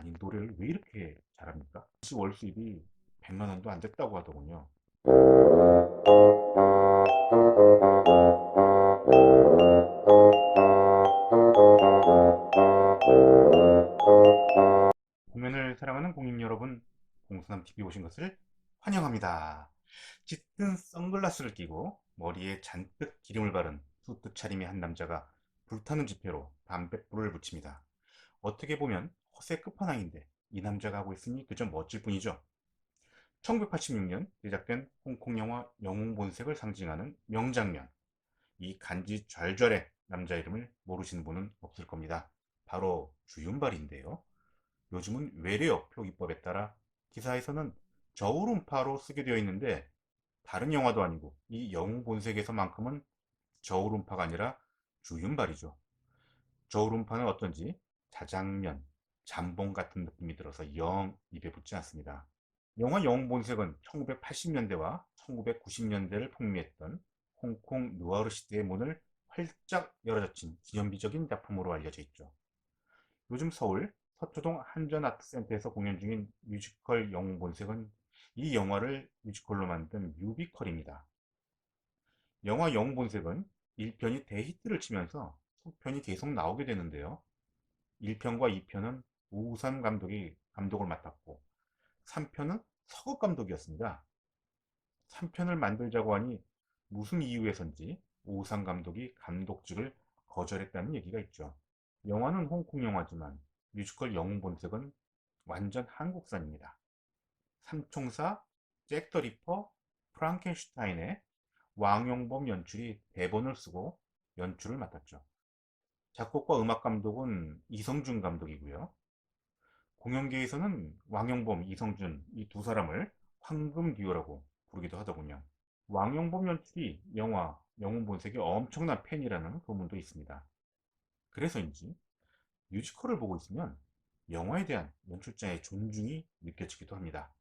아니, 노래를 왜 이렇게 잘합니까? 월 수입이 100만 원도 안 됐다고 하더군요. 공연을 사랑하는 공인 여러분, 공수남 TV 오신 것을 환영합니다. 짙은 선글라스를 끼고 머리에 잔뜩 기름을 바른 수트 차림의 한 남자가 불타는 지폐로 담뱃불을 붙입니다. 어떻게 보면 허세 끝판왕인데 이 남자가 하고 있으니 그저 멋질 뿐이죠. 1986년 제작된 홍콩 영화 영웅본색을 상징하는 명장면. 이 간지 좔좔의 남자 이름을 모르시는 분은 없을 겁니다. 바로 주윤발인데요. 요즘은 외래어 표기법에 따라 기사에서는 저울음파로 쓰게 되어 있는데 다른 영화도 아니고 이 영웅본색에서만큼은 저울음파가 아니라 주윤발이죠. 저울음파는 어떤지 자장면, 잠봉 같은 느낌이 들어서 영 입에 붙지 않습니다. 영화 영웅본색은 1980년대와 1990년대를 풍미했던 홍콩 누아르 시대의 문을 활짝 열어젖힌 기념비적인 작품으로 알려져 있죠. 요즘 서울 서초동 한전아트센터에서 공연 중인 뮤지컬 영웅본색은 이 영화를 뮤지컬로 만든 뮤비컬입니다. 영화 영웅본색은 1편이 대히트를 치면서 후편이 계속 나오게 되는데요. 1편과 2편은 오우산 감독이 감독을 맡았고 3편은 서극 감독이었습니다. 3편을 만들자고 하니 무슨 이유에선지 오우산 감독이 감독직을 거절했다는 얘기가 있죠. 영화는 홍콩 영화지만 뮤지컬 영웅본색은 완전 한국산입니다. 삼총사, 잭 더 리퍼, 프랑켄슈타인의 왕용범 연출이 대본을 쓰고 연출을 맡았죠. 작곡과 음악 감독은 이성준 감독이고요. 공연계에서는 왕용범, 이성준 이 두 사람을 황금 듀오라고 부르기도 하더군요. 왕용범 연출이 영화 영웅본색의 엄청난 팬이라는 소문도 있습니다. 그래서인지 뮤지컬을 보고 있으면 영화에 대한 연출자의 존중이 느껴지기도 합니다.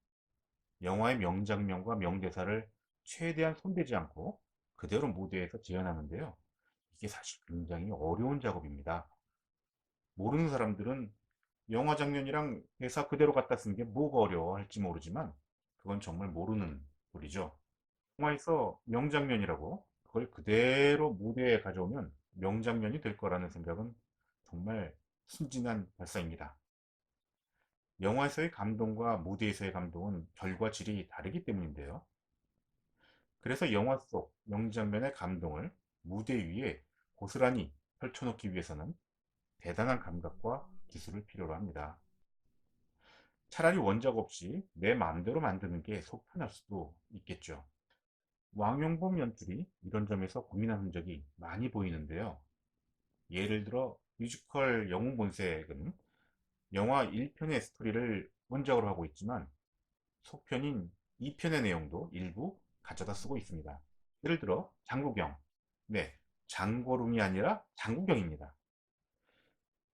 영화의 명장면과 명대사를 최대한 손대지 않고 그대로 무대에서 재현하는데요. 이게 사실 굉장히 어려운 작업입니다. 모르는 사람들은 영화 장면이랑 대사 그대로 갖다 쓰는 게 뭐가 어려워할지 모르지만 그건 정말 모르는 소리죠. 영화에서 명장면이라고 그걸 그대로 무대에 가져오면 명장면이 될 거라는 생각은 정말 순진한 발상입니다. 영화에서의 감동과 무대에서의 감동은 결과 질이 다르기 때문인데요. 그래서 영화 속 명장면의 감동을 무대 위에 고스란히 펼쳐놓기 위해서는 대단한 감각과 기술을 필요로 합니다. 차라리 원작 없이 내 마음대로 만드는 게 속 편할 수도 있겠죠. 왕용범 연출이 이런 점에서 고민한 흔적이 많이 보이는데요. 예를 들어 뮤지컬 영웅본색은 영화 1편의 스토리를 원작으로 하고 있지만 속편인 2편의 내용도 일부 가져다 쓰고 있습니다. 예를 들어 장국영, 네, 장고rum이 아니라 장국영입니다.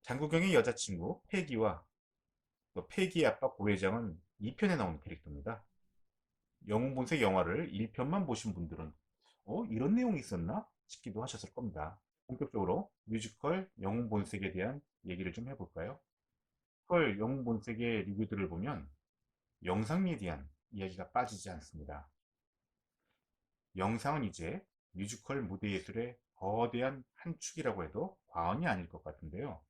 장국영의 여자친구 패기와 또 패기의 아빠 고회장은 2편에 나오는 캐릭터입니다. 영웅본색 영화를 1편만 보신 분들은 이런 내용이 있었나 싶기도 하셨을 겁니다. 본격적으로 뮤지컬 영웅본색에 대한 얘기를 좀 해볼까요? 뮤지컬 영웅본색의 리뷰들을 보면 영상미에 대한 이야기가 빠지지 않습니다. 영상은 이제 뮤지컬 무대 예술의 거대한 한 축이라고 해도 과언이 아닐 것 같은데요.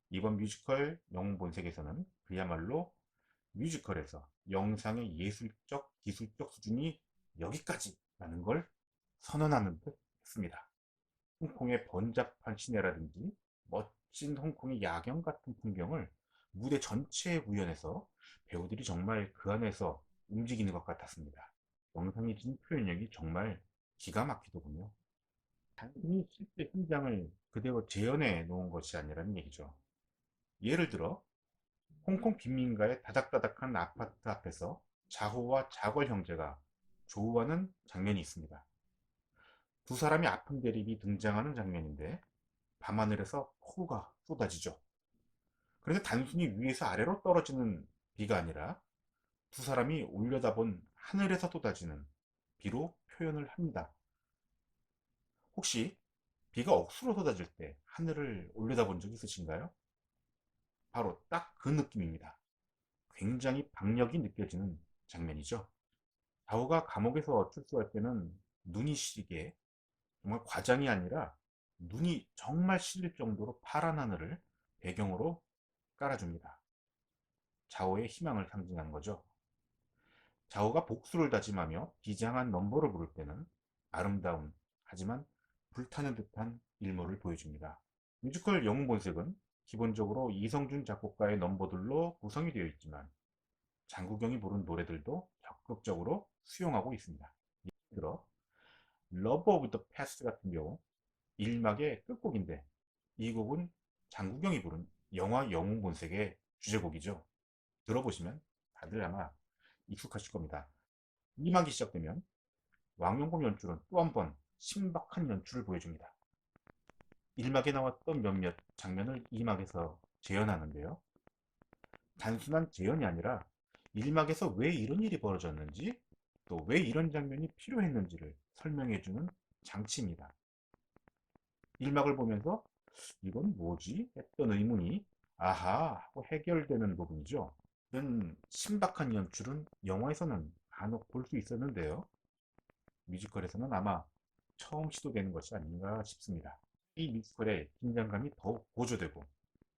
이번 뮤지컬 영웅본색에서는 그야말로 뮤지컬에서 영상의 예술적, 기술적 수준이 여기까지라는 걸 선언하는 듯 했습니다. 홍콩의 번잡한 시내라든지 멋진 홍콩의 야경 같은 풍경을 무대 전체에 구현해서 배우들이 정말 그 안에서 움직이는 것 같았습니다. 영상이 진 표현력이 정말 기가 막히더군요. 단순히 실제 현장을 그대로 재현해 놓은 것이 아니라는 얘기죠. 예를 들어 홍콩 빈민가의 다닥다닥한 아파트 앞에서 자호와 자걸 형제가 조우하는 장면이 있습니다. 두 사람이 아픈 대립이 등장하는 장면인데 밤하늘에서 폭우가 쏟아지죠. 그런데 단순히 위에서 아래로 떨어지는 비가 아니라 두 사람이 올려다본 하늘에서 쏟아지는 비로 표현을 합니다. 혹시 비가 억수로 쏟아질 때 하늘을 올려다본 적 있으신가요? 바로 딱 그 느낌입니다. 굉장히 박력이 느껴지는 장면이죠. 자오가 감옥에서 출소할 때는 눈이 시리게 정말 과장이 아니라 눈이 정말 시릴 정도로 파란 하늘을 배경으로 깔아줍니다. 자오의 희망을 상징하는 거죠. 자오가 복수를 다짐하며 비장한 넘버를 부를 때는 아름다운 하지만 불타는 듯한 일모를 보여줍니다. 뮤지컬 영웅본색은 기본적으로 이성준 작곡가의 넘버들로 구성이 되어 있지만 장국영이 부른 노래들도 적극적으로 수용하고 있습니다. 예를 들어 Love of the Past 같은 경우 1막의 끝곡인데 이 곡은 장국영이 부른 영화 영웅본색의 주제곡이죠. 들어보시면 다들 아마 익숙하실 겁니다. 2막이 시작되면 왕영봉 연출은 또 한 번 신박한 연출을 보여줍니다. 1막에 나왔던 몇몇 장면을 2막에서 재현하는데요. 단순한 재현이 아니라 1막에서 왜 이런 일이 벌어졌는지 또 왜 이런 장면이 필요했는지를 설명해주는 장치입니다. 1막을 보면서 이건 뭐지? 했던 의문이 아하 하고 해결되는 부분이죠. 이런 신박한 연출은 영화에서는 간혹 볼 수 있었는데요. 뮤지컬에서는 아마 처음 시도되는 것이 아닌가 싶습니다. 이 뮤지컬의 긴장감이 더욱 고조되고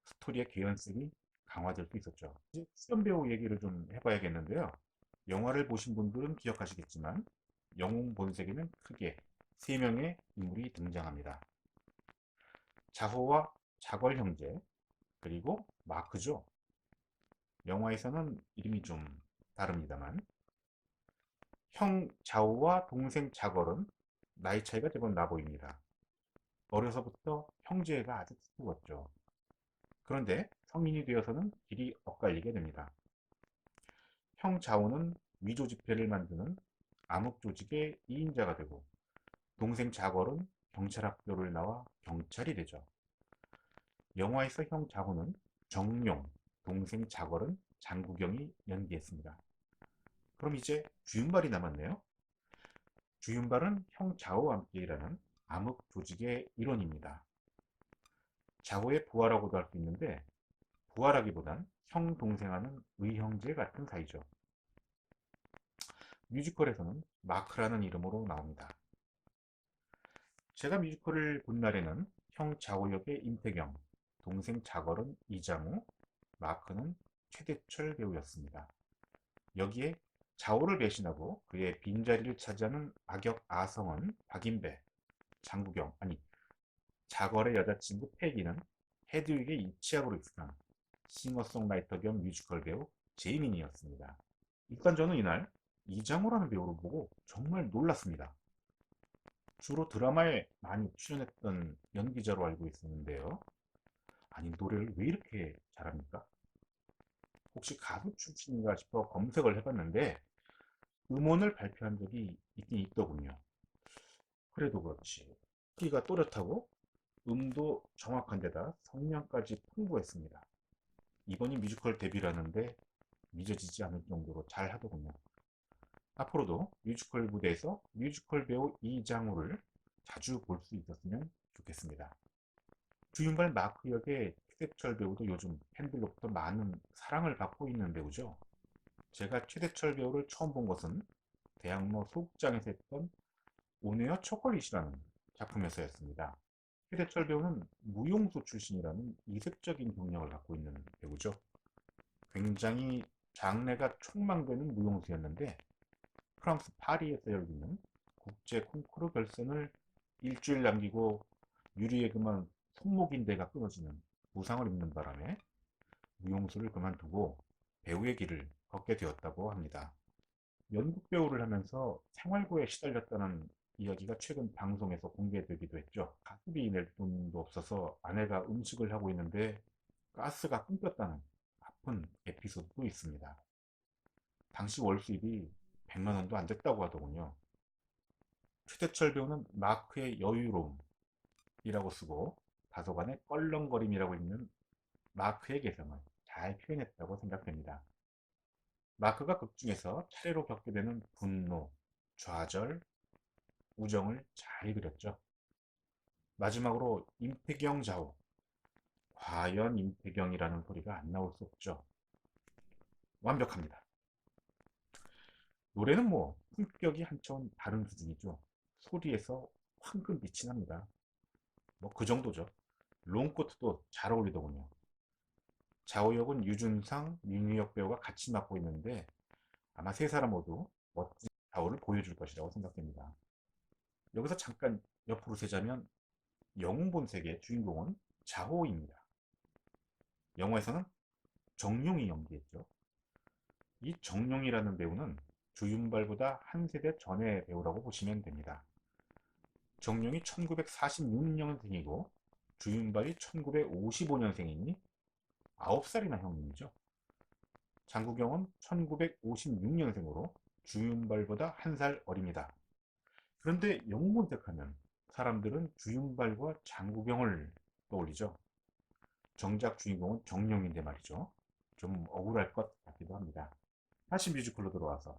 스토리의 개연성이 강화될 수 있었죠. 이제 수전 배우 얘기를 좀 해봐야겠는데요. 영화를 보신 분들은 기억하시겠지만 영웅 본색에는 크게 3명의 인물이 등장합니다. 자호와 자걸 형제 그리고 마크죠. 영화에서는 이름이 좀 다릅니다만 형 자오와 동생 자걸은 나이 차이가 제법 나 보입니다. 어려서부터 형제가 아주 두꺼웠죠. 그런데 성인이 되어서는 길이 엇갈리게 됩니다. 형 자오는 위조 지폐를 만드는 암흑 조직의 2인자가 되고 동생 자걸은 경찰 학교를 나와 경찰이 되죠. 영화에서 형 자오는 정용, 동생 자걸은 장국영이 연기했습니다. 그럼 이제 주윤발이 남았네요. 주윤발은 형 자오와 함께 일하는 암흑 조직의 일원입니다. 자오의 부하라고도 할 수 있는데 부하라기보단 형 동생하는 의형제 같은 사이죠. 뮤지컬에서는 마크라는 이름으로 나옵니다. 제가 뮤지컬을 본 날에는 형 자오 역의 임태경, 동생 자걸은 이장우, 마크는 최대철 배우였습니다. 여기에 자오를 배신하고 그의 빈자리를 차지하는 악역 아성은 박인배, 장국영, 아니 자걸의 여자친구 패기는 헤드윅의 이치압으로 익숙한 싱어송라이터 겸 뮤지컬 배우 제이민이었습니다. 일단 저는 이날 이장우라는 배우를 보고 정말 놀랐습니다. 주로 드라마에 많이 출연했던 연기자로 알고 있었는데요. 아니 노래를 왜 이렇게 잘합니까? 혹시 가수 출신인가 싶어 검색을 해봤는데 음원을 발표한 적이 있긴 있더군요. 그래도 그렇지. 끼가 또렷하고 음도 정확한 데다 성량까지 풍부했습니다. 이번이 뮤지컬 데뷔라는데 믿어지지 않을 정도로 잘 하더군요. 앞으로도 뮤지컬 무대에서 뮤지컬 배우 이장우를 자주 볼 수 있었으면 좋겠습니다. 주윤발 마크 역의 최대철 배우도 요즘 팬들로부터 많은 사랑을 받고 있는 배우죠. 제가 최대철 배우를 처음 본 것은 대학로 소극장에서 했던 오네어 초콜릿이라는 작품에서였습니다. 최대철 배우는 무용수 출신이라는 이색적인 경력을 갖고 있는 배우죠. 굉장히 장래가 촉망되는 무용수였는데 프랑스 파리에서 열리는 국제 콩쿠르 결선을 일주일 남기고 유리에 그만 손목인대가 끊어지는 부상을 입는 바람에 무용수를 그만두고 배우의 길을 걷게 되었다고 합니다. 연극 배우를 하면서 생활고에 시달렸다는 이야기가 최근 방송에서 공개되기도 했죠. 가스비 낼 돈도 없어서 아내가 음식을 하고 있는데 가스가 끊겼다는 아픈 에피소드도 있습니다. 당시 월 수입이 100만 원도 안 됐다고 하더군요. 최대철 배우는 마크의 여유로움이라고 쓰고 다소간의 껄렁거림이라고 읽는 마크의 개성을 잘 표현했다고 생각됩니다. 마크가 극 중에서 차례로 겪게 되는 분노, 좌절, 우정을 잘 그렸죠. 마지막으로 임태경 좌우, 과연 임태경이라는 소리가 안 나올 수 없죠. 완벽합니다. 노래는 뭐 품격이 한 차원 다른 수준이죠. 소리에서 황금 빛이 납니다. 뭐 그 정도죠. 롱코트도 잘 어울리더군요. 자오 역은 유준상, 민유역 배우가 같이 맡고 있는데 아마 세 사람 모두 멋진 자오를 보여줄 것이라고 생각됩니다. 여기서 잠깐 옆으로 세자면 영웅 본색의 주인공은 자호입니다. 영화에서는 정룡이 연기했죠. 이 정룡이라는 배우는 주윤발보다 한 세대 전의 배우라고 보시면 됩니다. 정룡이 1946년생이고 주윤발이 1955년생이니 9살이나 형님이죠. 장국영은 1956년생으로 주윤발보다 한 살 어립니다. 그런데 영웅본색하면 사람들은 주윤발과 장국영을 떠올리죠. 정작 주인공은 정룡인데 말이죠. 좀 억울할 것 같기도 합니다. 다시 뮤지컬로 들어와서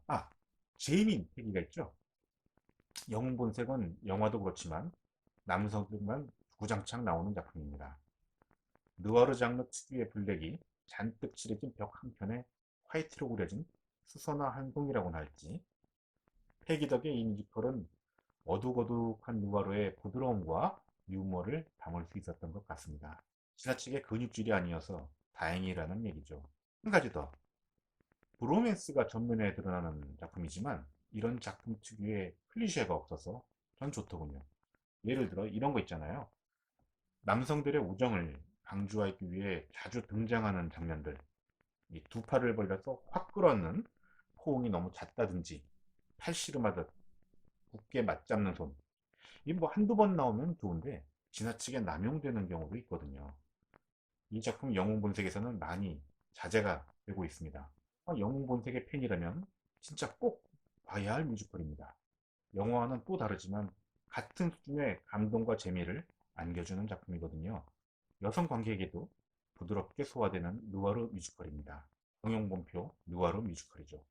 제이민 얘기가 있죠. 영웅본색은 영화도 그렇지만 남성들만 주구장창 나오는 작품입니다. 느와르 장르 특유의 블랙이 잔뜩 칠해진 벽 한켠에 화이트로 그려진 수선화 한 송이라고나 할지, 패기 덕의 이 뮤지컬은 어둑어둑한 누아르의 부드러움과 유머를 담을 수 있었던 것 같습니다. 지나치게 근육질이 아니어서 다행이라는 얘기죠. 한 가지 더, 브로맨스가 전면에 드러나는 작품이지만 이런 작품 특유의 클리셰가 없어서 전 좋더군요. 예를 들어 이런 거 있잖아요. 남성들의 우정을 강조하기 위해 자주 등장하는 장면들, 이 두 팔을 벌려서 확 끌어안는 포옹이 너무 잦다든지, 팔씨름하듯 굳게 맞잡는 손, 이 뭐 한두 번 나오면 좋은데 지나치게 남용되는 경우도 있거든요. 이 작품 영웅 본색에서는 많이 자제가 되고 있습니다. 영웅 본색의 팬이라면 진짜 꼭 봐야 할 뮤지컬입니다. 영화와는 또 다르지만 같은 수준의 감동과 재미를 안겨주는 작품이거든요. 여성 관객에게도 부드럽게 소화되는 누아르 뮤지컬입니다. 정용본표 누아르 뮤지컬이죠.